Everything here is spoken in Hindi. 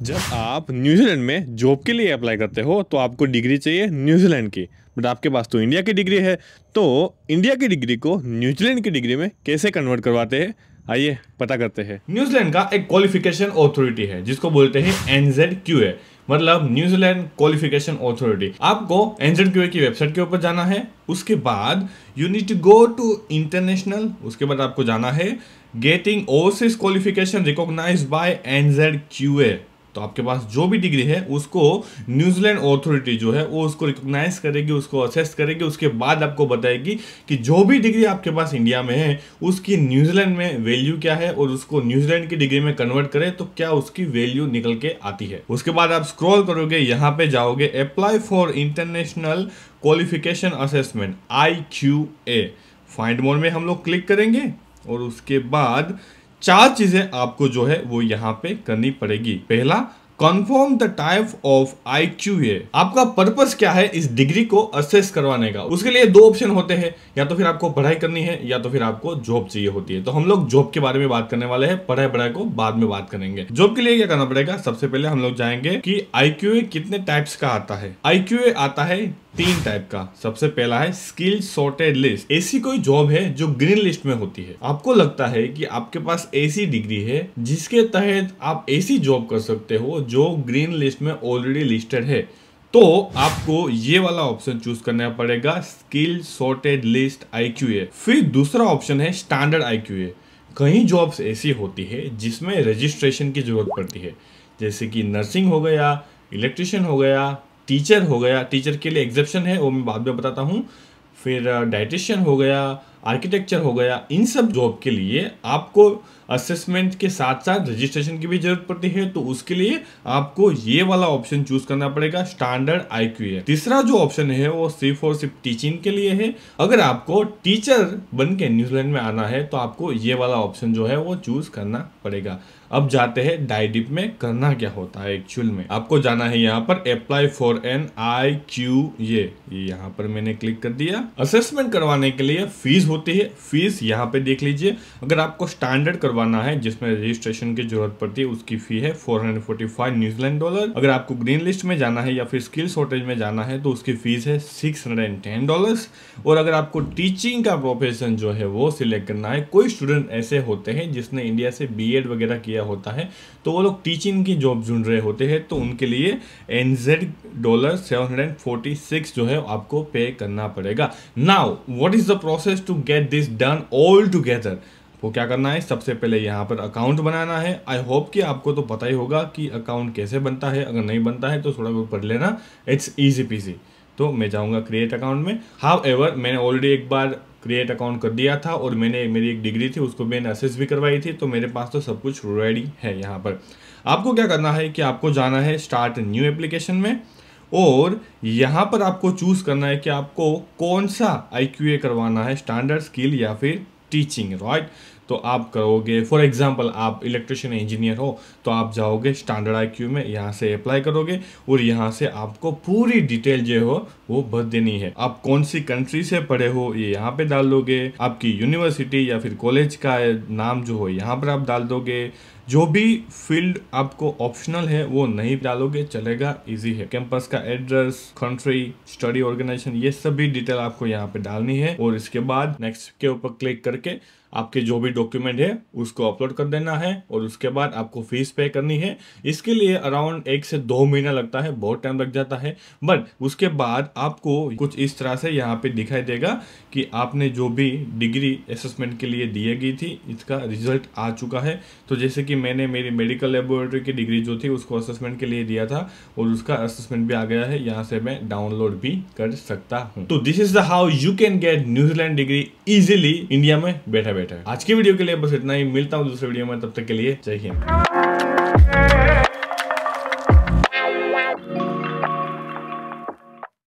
जब आप न्यूजीलैंड में जॉब के लिए अप्लाई करते हो तो आपको डिग्री चाहिए न्यूजीलैंड की, बट आपके पास तो इंडिया की डिग्री है। तो इंडिया की डिग्री को न्यूजीलैंड की डिग्री में कैसे कन्वर्ट करवाते हैं, आइए पता करते हैं। न्यूजीलैंड का एक क्वालिफिकेशन अथॉरिटी है जिसको बोलते हैं NZQA, मतलब न्यूजीलैंड क्वालिफिकेशन अथॉरिटी। आपको NZQA की वेबसाइट के ऊपर जाना है, उसके बाद you need to go to international, उसके बाद आपको जाना है getting overseas qualification recognised by NZQA। तो आपके पास जो भी डिग्री है उसको न्यूजीलैंड अथॉरिटी जो है वो उसको रिकॉग्नाइज करेगी, उसको असेस करेगी, उसके बाद आपको बताएगी कि जो भी डिग्री आपके पास इंडिया में है उसकी न्यूजीलैंड में वैल्यू क्या है, और उसको न्यूजीलैंड की डिग्री में कन्वर्ट करें तो क्या उसकी वैल्यू निकल के आती है। उसके बाद आप स्क्रॉल करोगे, यहाँ पे जाओगे apply for international qualification assessment IQA। Find mode में हम लोग क्लिक करेंगे और उसके बाद 4 चीजें आपको जो है वो यहाँ पे करनी पड़ेगी। पहला, confirm the type of IQA। आपका पर्पस क्या है इस डिग्री को असेस करवाने का। उसके लिए 2 ऑप्शन होते हैं, या तो फिर आपको पढ़ाई करनी है या तो फिर आपको जॉब चाहिए होती है। तो हम लोग जॉब के बारे में बात करने वाले हैं, पढ़ाई को बाद में बात करेंगे। जॉब के लिए क्या करना पड़ेगा, सबसे पहले हम लोग जाएंगे कि IQA कितने टाइप्स का आता है। IQA आता है 3 टाइप का। सबसे पहला है स्किल सॉर्टेड लिस्ट। ऐसी कोई जॉब है जो ग्रीन लिस्ट में होती है। आपको लगता है कि आपके पास ऐसी डिग्री है जिसके तहत आप ऐसी जॉब कर सकते हो जो ग्रीन लिस्ट में ऑलरेडी लिस्टेड है, तो आपको ये वाला ऑप्शन चूज करना पड़ेगा, स्किल सॉर्टेड लिस्ट IQA। फिर दूसरा ऑप्शन है स्टैंडर्ड IQA। कई जॉब्स ऐसी होती है जिसमें रजिस्ट्रेशन की जरूरत पड़ती है, जैसे कि नर्सिंग हो गया, इलेक्ट्रिशियन हो गया, टीचर हो गया। टीचर के लिए एग्जेप्शन है, वो मैं बाद में बताता हूँ। फिर डाइटिशियन हो गया, आर्किटेक्चर हो गया। इन सब जॉब के लिए आपको असेसमेंट के साथ साथ रजिस्ट्रेशन की भी जरूरत पड़ती है, तो उसके लिए आपको ये वाला ऑप्शन चूज करना पड़ेगा, स्टैंडर्ड IQA। तीसरा जो ऑप्शन है वो सिर्फ और सिर्फ टीचिंग के लिए है। अगर आपको टीचर बन के न्यूजीलैंड में आना है तो आपको ये वाला ऑप्शन जो है वो चूज करना पड़ेगा। अब जाते हैं डाइडिप में करना क्या होता है। एक्चुअल में आपको जाना है यहाँ पर अप्लाई फॉर एन IQA, यहाँ पर मैंने क्लिक कर दिया। असेसमेंट करवाने के लिए फीस होती है, फीस यहाँ पे देख लीजिए। अगर आपको स्टैंडर्ड करवाना है जिसमें रजिस्ट्रेशन की जरूरत पड़ती है, उसकी फी है $445 न्यूजीलैंड डॉलर। अगर आपको ग्रीन लिस्ट में जाना है या फिर स्किल शॉर्टेज में जाना है तो उसकी फीस है $610। और अगर आपको टीचिंग का प्रोफेशन जो है वो सिलेक्ट करना है, कोई स्टूडेंट ऐसे होते हैं जिसने इंडिया से BEd वगैरह किया होता है तो वो लोग टीचिंग की जॉब ढूंढ रहे होते हैं, तो उनके लिए NZ डॉलर 746 जो है आपको पे करना पड़ेगा। Now what is the process to get this done all together. वो क्या करना है, सबसे पहले यहाँ पर अकाउंट बनाना है। आई होप कि आपको तो पता ही होगा कि अकाउंट कैसे बनता है, अगर नहीं बनता है तो थोड़ा बहुत पढ़ लेना, इट्स इजी पीजी। तो मैं जाऊंगा क्रिएट अकाउंट में। हाउएवर मैंने ऑलरेडी एक बार क्रिएट अकाउंट कर दिया था और मैंने मेरी एक डिग्री थी उसको मैंने असेस भी करवाई थी, तो मेरे पास तो सब कुछ रेडी है। यहाँ पर आपको क्या करना है कि आपको जाना है स्टार्ट न्यू एप्लीकेशन में, और यहाँ पर आपको चूज करना है कि आपको कौन सा IQA करवाना है, स्टैंडर्ड, स्किल या फिर टीचिंग, राइट। तो आप करोगे, फॉर एग्जांपल आप इलेक्ट्रिशियन इंजीनियर हो तो आप जाओगे स्टैंडर्ड IQA में, यहाँ से अप्लाई करोगे और यहाँ से आपको पूरी डिटेल जो हो वो भर देनी है। आप कौन सी कंट्री से पढ़े हो ये यहाँ पे डाल दोगे, आपकी यूनिवर्सिटी या फिर कॉलेज का नाम जो हो यहाँ पर आप डाल दोगे। जो भी फील्ड आपको ऑप्शनल है वो नहीं डालोगे, चलेगा, इजी है। कैंपस का एड्रेस, कंट्री, स्टडी ऑर्गेनाइजेशन, ये सभी डिटेल आपको यहाँ पे डालनी है। और इसके बाद नेक्स्ट के ऊपर क्लिक करके आपके जो भी डॉक्यूमेंट है उसको अपलोड कर देना है, और उसके बाद आपको फीस पे करनी है। इसके लिए अराउंड 1 से 2 महीना लगता है, बहुत टाइम लग जाता है, बट उसके बाद आपको कुछ इस तरह से यहाँ पे दिखाई देगा कि आपने जो भी डिग्री असेसमेंट के लिए दी गई थी इसका रिजल्ट आ चुका है। तो जैसे कि मैंने मेरी मेडिकल लेबोरेटरी की डिग्री जो थी उसको असेसमेंट के लिए दिया था और उसका असेसमेंट भी आ गया है, यहाँ से मैं डाउनलोड भी कर सकता हूँ। तो this is the how you can get New Zealand degree easily India में बैठा बैठा। आज की वीडियो के लिए बस इतना ही, मिलता हूँ दूसरे वीडियो में, तब तक के लिए जय हिंद।